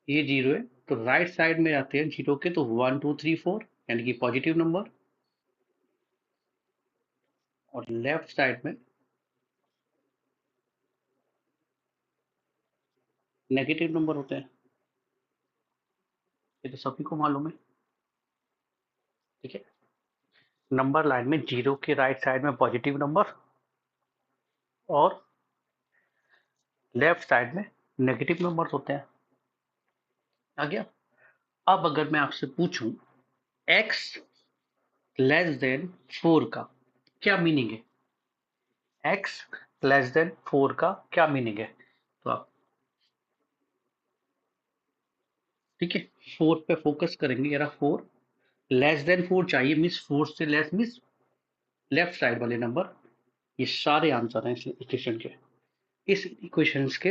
ये 0 है, तो राइट साइड में आते हैं 0 के, तो 1 2 3 4 यानी कि पॉजिटिव नंबर, और लेफ्ट साइड में नेगेटिव नंबर होते हैं। ये तो सभी को मालूम है। ठीक है, नंबर लाइन में 0 के राइट साइड में पॉजिटिव नंबर और लेफ्ट साइड में नेगेटिव नंबर होते हैं। आ गया। अब अगर मैं आपसे पूछूं x लेस देन 4 का क्या मीनिंग है, x लेस देन 4 का क्या मीनिंग है, तो आप ठीक है 4 पे फोकस करेंगे। यार 4 लेस देन 4 चाहिए, मीन्स 4 से लेस मीन्स लेफ्ट साइड वाले नंबर। ये सारे आंसर हैं इस इक्वेशन के, इस इक्वेशंस के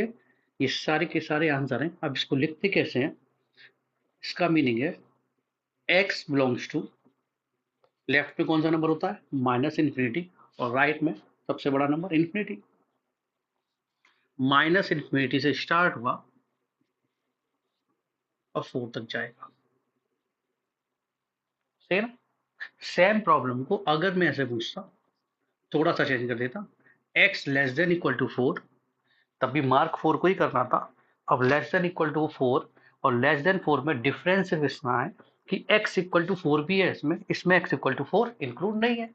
ये सारे के सारे आंसर हैं। अब इसको लिखते कैसे हैं, इसका मीनिंग है x बिलोंग्स टू, लेफ्ट में कौन सा नंबर होता है माइनस इन्फिनिटी, और राइट में सबसे बड़ा नंबर इन्फिनिटी। माइनस इन्फिनिटी से स्टार्ट हुआ और 4 तक जाएगा। सही है ना। सेम प्रॉब्लम को अगर मैं ऐसे पूछता, थोड़ा सा चेंज कर देता, x less than equal to 4, तब भी मार्क 4 को ही करना था। अब लेस देन इक्वल टू 4 और लेस देन 4 में डिफरेंस सिर्फ इतना है कि x इक्वल टू 4 भी है, इसमें x इक्वल टू 4 इंक्लूड नहीं है,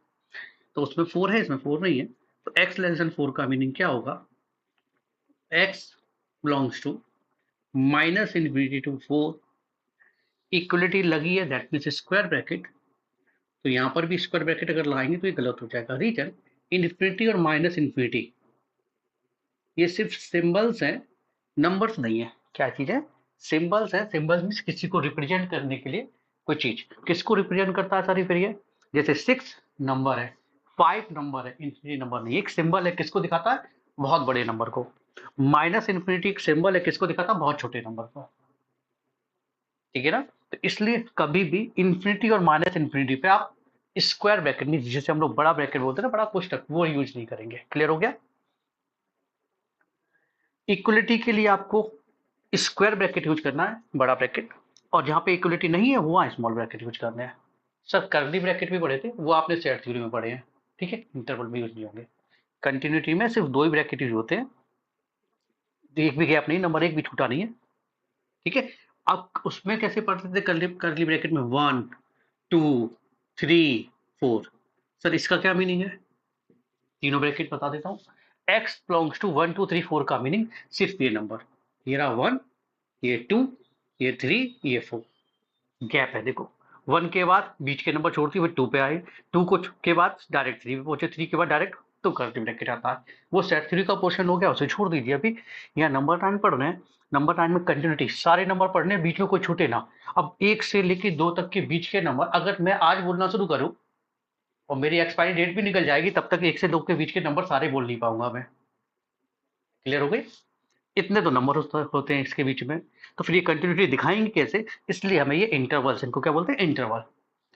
तो उसमें 4 है, इसमें 4 नहीं है। तो x लेस देन 4 का मीनिंग क्या होगा, x belongs to minus infinity to 4, equality लगी है दैट मीन्स स्क्वायर ब्रैकेट, तो यहां पर भी स्क्वायर ब्रैकेट अगर लगाएंगे तो ये गलत हो जाएगा। रीजन इन्फिनिटी और माइनस इन्फिनिटी ये सिर्फ सिंबल्स हैं, नंबर्स नहीं है। क्या चीज है, सिंबल्स है। सिंबल्स मीन्स किसी को रिप्रेजेंट करने के लिए कोई चीज, किसको रिप्रेजेंट करता है सर, फिर ये जैसे 6 नंबर है, 5 नंबर है, इन्फिनिटी नंबर नहीं। एक सिंबल है, किसको दिखाता है, बहुत बड़े नंबर को। माइनस इन्फिनिटी एक सिंबल है, किसको दिखाता है, बहुत छोटे नंबर को। ठीक है ना। तो इसलिए कभी भी इन्फिनिटी और माइनस इन्फिनिटी पे आप स्क्वायर ब्रैकेट मीन जिसे हम लोग बड़ा ब्रैकेट बोलते हैं ना, बड़ा कोष्टक, वो यूज नहीं करेंगे। क्लियर हो गया। इक्वलिटी के लिए आपको स्क्वायर ब्रैकेट यूज करना है, बड़ा ब्रैकेट, और जहां पे इक्वलिटी नहीं है वहां स्मॉल ब्रैकेट यूज करने हैं। सर कर्ली ब्रैकेट भी पढ़े थे, वो आपने सेट थ्योरी में पढ़े हैं। ठीक है, इंटरवल में यूज नहीं होंगे। कंटिन्यूटी में सिर्फ 2 ही ब्रैकेट यूज होते हैं, एक भी गैप नहीं, नंबर एक भी छूटा नहीं है। ठीक है। अब उसमें कैसे पढ़ते थे, कर्ली कर्ली ब्रैकेट में 1 2 3 4। सर इसका क्या मीनिंग है, तीनों ब्रैकेट बता देता हूँ। x बिलोंग्स टू 1 2 3 4 का मीनिंग सिर्फ ये नंबर, ये रहा 1, ये 2, ये 3, ये 4। गैप है देखो, 1 के बाद बीच के नंबर छोड़ती हुए 2 पे आए, 2 को के बाद डायरेक्ट 3 पे पहुंचे, 3 के बाद डायरेक्ट तो कर्ली ब्रैकेट आता है। वो सेट थ्योरी का पोर्शन हो गया, उसे छोड़ दीजिए। अभी यहाँ नंबर 9 पढ़ रहे हैं, नंबर 9 में कंटिन्यूटी, सारे नंबर पढ़ने हैं, बीच में कोई छूटे ना। अब 1 से लेके 2 तक के बीच के नंबर अगर मैं आज बोलना शुरू करूं और मेरी एक्सपायरी डेट भी निकल जाएगी, तब तक 1 से 2 के बीच के नंबर सारे बोल नहीं पाऊंगा मैं। क्लियर हो गई। इतने तो नंबर होते हैं इसके बीच में, तो फिर ये कंटिन्यूटी दिखाएंगे कैसे, इसलिए हमें ये इंटरवल्स, इनको क्या बोलते हैं, इंटरवल,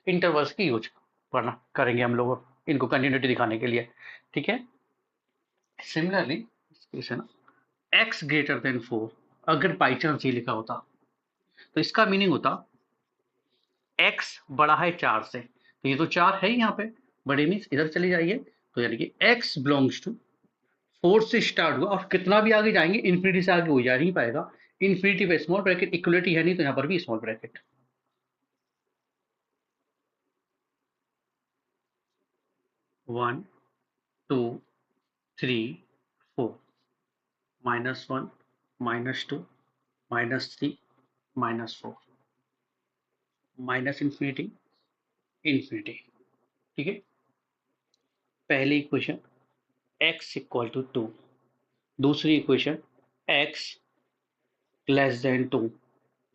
इंटरवल्स की यूज करना करेंगे हम लोग इनको कंटिन्यूटी दिखाने के लिए। ठीक है। सिमिलरली इसे ना x ग्रेटर देन 4 अगर बाई चांस ये लिखा होता, तो इसका मीनिंग होता x बड़ा है 4 से, तो ये तो 4 है ही यहाँ पे, बड़े मीन्स इधर चले जाइए, तो यानी कि x बिलोंग्स टू 4 से स्टार्ट हुआ और कितना भी आगे जाएंगे इन्फिनिटी से आगे हो जा नहीं पाएगा। इन्फिनिटी पे स्मॉल ब्रैकेट, इक्वलिटी है नहीं तो यहाँ पर भी small bracket. 1 2 3 4, -1 -2 -3 -4, minus infinity infinity. ठीक है। पहली इक्वेशन x इक्वल टू 2, दूसरी इक्वेशन x लेस देन 2,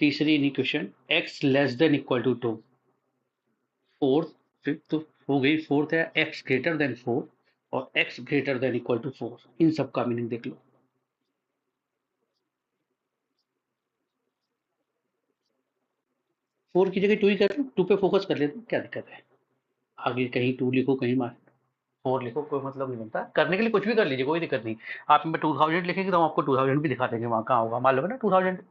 तीसरी equation x less than equal to 2, fourth fifth हो गई, फोर्थ है x ग्रेटर देन 4 और x greater than equal to 4। इन सब का मीनिंग देख लो। 4 की जगह 2 ही कर लो, 2 पे फोकस कर लेते, क्या दिक्कत है। आगे कहीं 2 लिखो, कहीं 4 लिखो, कोई मतलब नहीं बनता। करने के लिए कुछ भी कर लीजिए, कोई दिक्कत नहीं। आप में 2000 लिखेंगे तो हम आपको 2000 भी दिखा देंगे, वहां कहाँ होगा मालूम है ना 2000।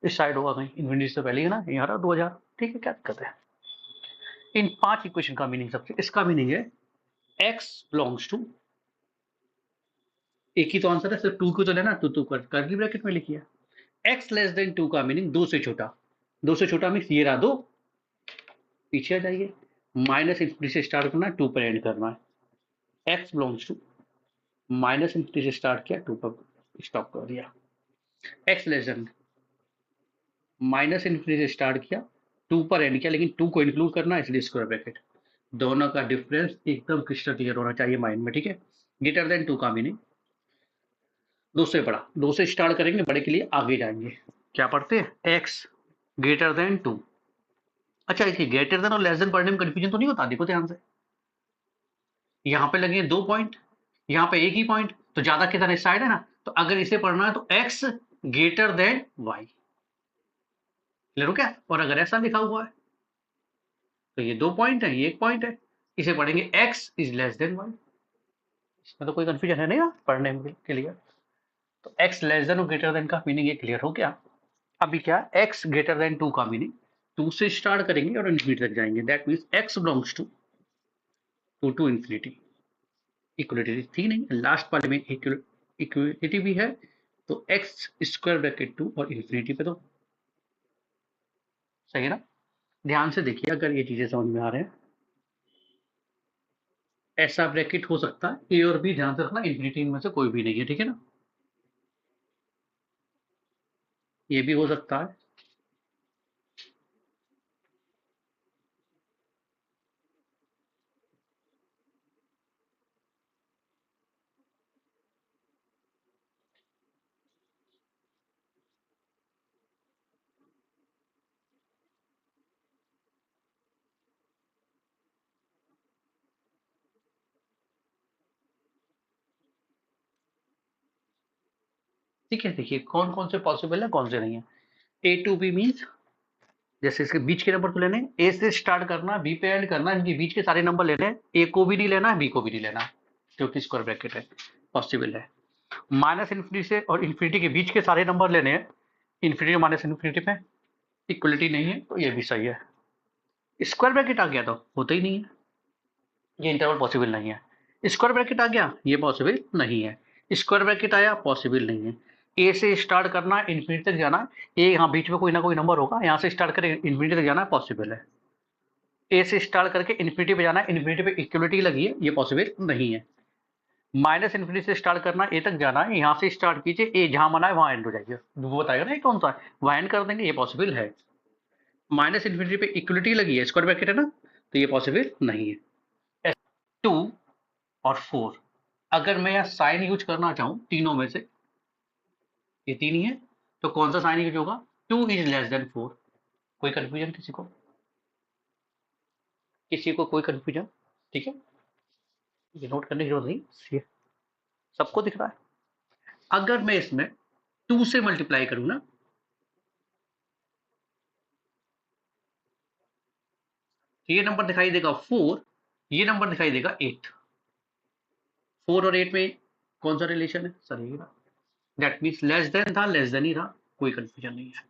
इस साइड होगा कहीं, इन्फिनिटी से पहले ही है ना, यहाँ रहा 2000, ठीक है, क्या दिक्कत है। इन 5 इक्वेशन का मीनिंग सबसे, इसका मीनिंग है x बिलोंग्स टू, एक ही तो आंसर है, सिर्फ 2 को तो लेना, टू कर्ली ब्रैकेट में लिखिए। x लेस देन 2 का मीनिंग 2 से छोटा, 2 से छोटा मीन्स ये रहा 2, पीछे आ जाइए, माइनस इन्फिनिटी से स्टार्ट करना है, 2 पर एंड करना है। x belongs to, minus infinity से स्टार्ट किया, 2 पर स्टॉप कर दिया। x less than, minus infinity से स्टार्ट किया, 2 पर एंड किया, लेकिन 2 को इंक्लूड करना है इसलिए स्क्वायर ब्रैकेट। दोनों का डिफरेंस एकदम क्रिस्टल क्लियर होना चाहिए माइंड में, ठीक है। ग्रेटर देन 2 का मीनिंग 2 से बड़ा, 2 से स्टार्ट करेंगे, बड़े के लिए आगे जाएंगे, क्या पढ़ते हैं, x ग्रेटर देन 2। अच्छा, इसलिए ग्रेटर देन और लेस देन पढ़ने में कंफ्यूजन तो नहीं होता, देखो ध्यान से, यहाँ पे लगे 2 पॉइंट, यहाँ पे एक ही पॉइंट, तो ज्यादा किधर इस साइड है ना, तो अगर इसे पढ़ना है तो x greater then y, clear हो क्या। और अगर ऐसा लिखा हुआ है तो ये 2 पॉइंट है, ये 1 पॉइंट है, इसे पढ़ेंगे x is less than y। इसमें तो कोई कंफ्यूजन है नहीं ना पढ़ने में के लिए। तो x लेस देन और ग्रेटर देन का मीनिंग ये क्लियर हो गया। अभी क्या, x ग्रेटर देन 2 का मीनिंग 2 से स्टार्ट करेंगे और इन्फिनिटी तक जाएंगे, that means x belongs to 2 to infinity. Equality थी नहीं, लास्ट वाले में इक्वलिटी भी है, तो x स्क्वायर ब्रैकेट 2 और इन्फिनिटी पे तो सही है ना। ध्यान से देखिए, अगर ये चीजें समझ में आ रहे हैं, ऐसा ब्रैकेट हो सकता है, ए और बी, ध्यान से रखना, इन्फिनिटी में से कोई भी नहीं है, ठीक है ना। ये भी हो सकता है, ठीक है। देखिए कौन कौन से पॉसिबल है, कौन से नहीं है। ए टू बी मीन्स, जैसे इसके बीच के नंबर तो लेने, ए से स्टार्ट करना, बी पे एंड करना, इनके बीच के सारे नंबर लेने, ए को भी नहीं लेना है, बी को भी नहीं लेना, क्योंकि स्क्वायर ब्रैकेट है, पॉसिबल है। माइनस इन्फिनिटी से और इन्फिनिटी के बीच के सारे नंबर लेने हैं, इन्फिनिटी माइनस इन्फिनिटी में इक्वलिटी नहीं है, तो ये भी सही है। स्क्वायर ब्रैकेट आ गया तो होता ही नहीं है, ये इंटरवल पॉसिबल नहीं है। स्क्वायर ब्रैकेट आ गया, ये पॉसिबल नहीं है। स्क्वायर ब्रैकेट आया, पॉसिबल नहीं है। ए से स्टार्ट करना, इन्फिनिटी तक जाना है, ए यहाँ बीच में कोई ना कोई नंबर होगा, यहाँ से स्टार्ट कर इन्फिनिटी तक जाना है, पॉसिबल है। ए से स्टार्ट करके इन्फिनिटी पे जाना है, इन्फिनिटी पे इक्वलिटी लगी है, ये पॉसिबल नहीं है। माइनस इन्फिनिटी से स्टार्ट करना, ए तक जाना है, यहाँ से स्टार्ट कीजिए, ए जहां मना है वहां एंड हो जाएगी, वो बताएगा ना ये कौन सा है, वहां एंड कर देंगे, ये पॉसिबल है। माइनस इन्फिनिटी पे इक्वलिटी लगी है, स्क्वायर ब्रैकेट है ना, तो ये पॉसिबल नहीं है। 2 और 4, अगर मैं यहाँ साइन यूज करना चाहूँ तीनों में से, ये तीन ही है, तो कौन सा साइन यूज होगा, 2 इज लेस देन 4। कोई कंफ्यूजन किसी को, किसी को कोई कंफ्यूजन, ठीक है, ये नोट करने की जरूरत नहीं, ये सबको दिख रहा है। अगर मैं इसमें 2 से मल्टीप्लाई करूं ना, तो ये नंबर दिखाई देगा 4, ये नंबर दिखाई देगा 8। 4 और 8 में कौन सा रिलेशन है सर, ये रहा, दैट मीन्स लेस देन था, लेस देन ही रहा, कोई कंफ्यूजन नहीं है।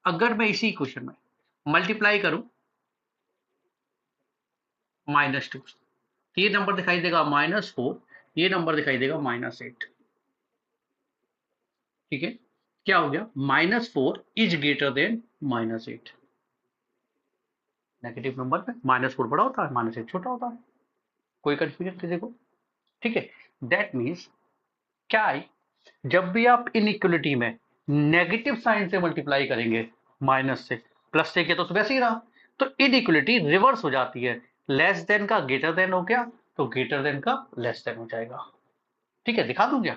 अगर मैं इसी क्वेश्चन में मल्टीप्लाई करूं -2, तो ये नंबर दिखाई देगा -4, ये नंबर दिखाई देगा -8, ठीक है। क्या हो गया, -4 is greater than -8। Negative number में -4 बड़ा होता है, -8 छोटा होता है, कोई कंफ्यूजन किसी को, ठीक है। दैट मीन्स क्या है, जब भी आप इनइक्वलिटी में नेगेटिव साइन से मल्टीप्लाई करेंगे, माइनस से, प्लस से किया तो वैसे ही रहा, तो इनइक्वलिटी रिवर्स हो जाती है, लेस देन का ग्रेटर देन हो गया, तो ग्रेटर देन का लेस देन हो जाएगा, ठीक है। दिखा दूं क्या,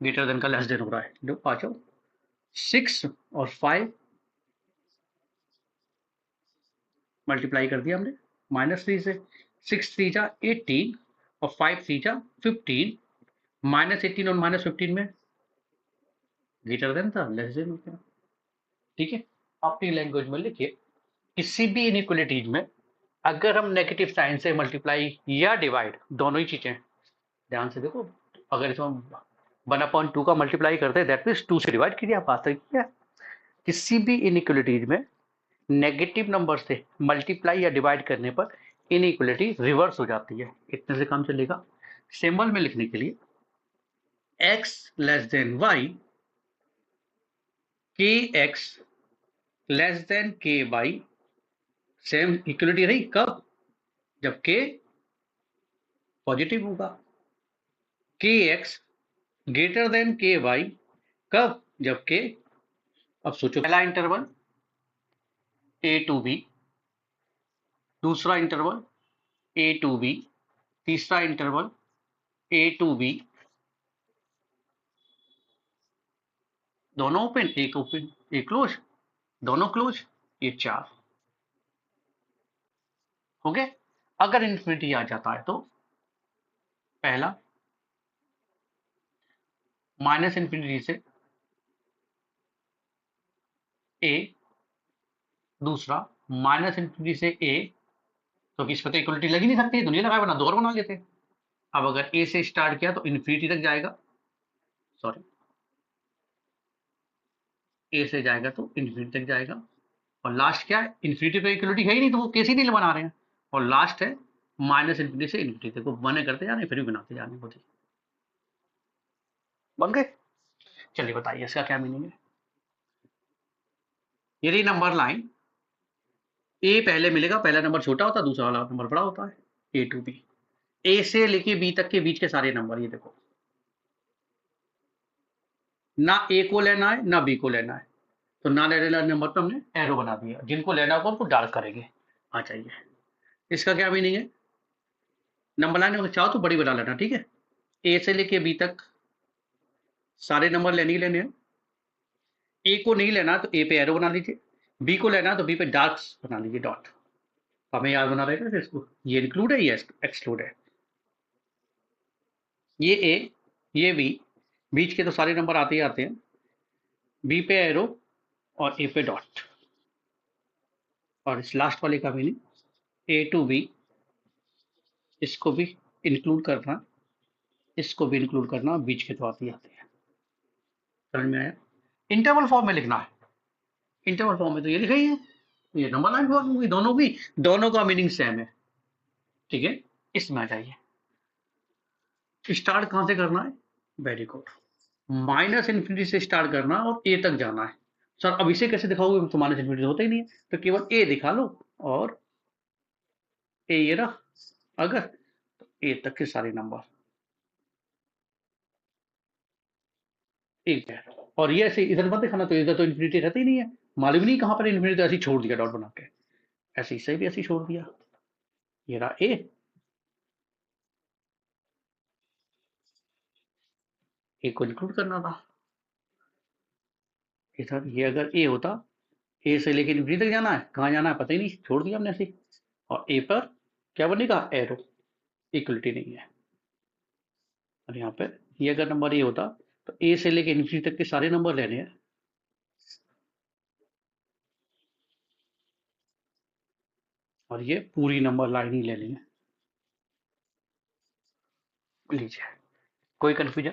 ग्रेटर देन का लेस देन हो रहा है, लो आ जाओ, 6 और 5 मल्टीप्लाई कर दिया हमने, -3 से, 6 3 जा 18 और 5 3 जा 15, -18 और -15 में ग्रेटर देन था, लेस देन हो गया, ठीक है। अपनी लैंग्वेज में लिखिए, किसी भी इनइक्वलिटीज में अगर हम नेगेटिव साइन से मल्टीप्लाई या डिवाइड, दोनों ही चीजें, ध्यान से देखो, अगर इसमें 1/2 का मल्टीप्लाई करते हैं, दैट मीन्स 2 से डिवाइड कीजिए, आप बात किया, किसी भी इनइक्वलिटीज में नेगेटिव नंबर से मल्टीप्लाई या डिवाइड करने पर इनइक्वलिटी रिवर्स हो जाती है। इतने से काम चलेगा। सिंबल में लिखने के लिए x less then y, kx less than ky, same equality रही कब? जब k पॉजिटिव होगा। kx ग्रेटर देन ky कब? जब k, अब सोचो, पहला इंटरवल a टू b, दूसरा इंटरवल a टू b, तीसरा इंटरवल a टू b, दोनों ओपन, एक ओपन एक क्लोज, दोनों क्लोज, ये 4 हो गए। अगर इन्फिनिटी आ जाता है तो पहला माइनस इन्फिनिटी से a, दूसरा माइनस इन्फिनिटी से a, क्योंकि इस पर तो इक्वलिटी लग ही नहीं सकती, तो नहीं लगाया, बना दो और बना लेते। अब अगर a से स्टार्ट किया तो इन्फिनिटी तक जाएगा, सॉरी, a से जाएगा तो इन्फिनिटी तक जाएगा, और लास्ट क्या है? इन्फिनिटी पे इक्वलिटी है ही नहीं, तो वो केस ही नहीं बना रहे हैं। और लास्ट है माइनस इन्फिनिटी से इन्फिनिटी तक, वो बने करते जाने फिर भी बनाते जाने, होते बन गए। चलिए बताइए इसका क्या मीनिंग है। यदि नंबर लाइन a पहले मिलेगा, पहला नंबर छोटा होता है, दूसरा वाला नंबर बड़ा होता है, a टू b, a से लेके b तक के बीच के सारे नंबर, ये देखो, ना a को लेना है ना b को लेना है, तो ना लेने वाले नंबर पे हमने एरो बना दिया, जिनको लेना होगा उनको डार्क करेंगे। आ जाइए, इसका क्या मीनिंग है? नंबर लाइन अगर चाहो तो बड़ी बना लेना, ठीक है, a से लेके b तक सारे नंबर लेने ही लेने हैं। ए को नहीं लेना तो ए पे एरो बना लीजिए, बी को लेना तो बी पे डार्क बना लीजिए, डॉट। हमें याद बना रहेगा इसको, ये इंक्लूड है, ये एक्सक्लूड है, ये ए, ये बी, बीच के तो सारे नंबर आते ही आते हैं, बी पे एरो और ए पे डॉट। और इस लास्ट वाले का मीनिंग ए टू बी, इसको भी इंक्लूड करना, इसको भी इंक्लूड करना, बीच के तो आते ही आते हैं। समझ में आया? इंटरवल फॉर्म में लिखना है। इंटरवल फॉर्म में तो ये लिखा ही है, ये नंबर लाइन फॉर्म होगी, दोनों की, दोनों का मीनिंग सेम है, ठीक है। इसमें आ जाइए, स्टार्ट कहां से करना है? वेरी गुड, माइनस इन्फिनिटी से स्टार्ट करना और ए तक जाना है। सर अब इसे कैसे दिखाओगे, तो माइनस इन्फिनिटी होता ही नहीं है, तो केवल ए दिखा लो, और ए ये रहा, अगर तो ए तक के सारे नंबर एक है, और ये ऐसे इधर मत दिखाना, तो इधर तो इन्फिनिटी रहती ही नहीं है, मालूम नहीं कहां पर इन्फिनिटी, तो ऐसे ही छोड़ दिया डॉट बना के, ऐसे इसे भी ऐसे ही छोड़ दिया, ये रहा ए को इंक्लूड करना था इधर, ये अगर ए होता, ए से लेकर इन्फिनिटी तक जाना है, कहाँ जाना है पता ही नहीं, छोड़ दिया हमने ऐसे ही। और ए पर क्या बनेगा? एरो, इक्वलिटी नहीं है। और यहाँ पे ये अगर नंबर ए होता तो ए से लेके इन्फिनिटी तक के सारे नंबर लेने हैं, और ये पूरी नंबर लाइन ही लेनी है। लीजिए, कोई कंफ्यूजन?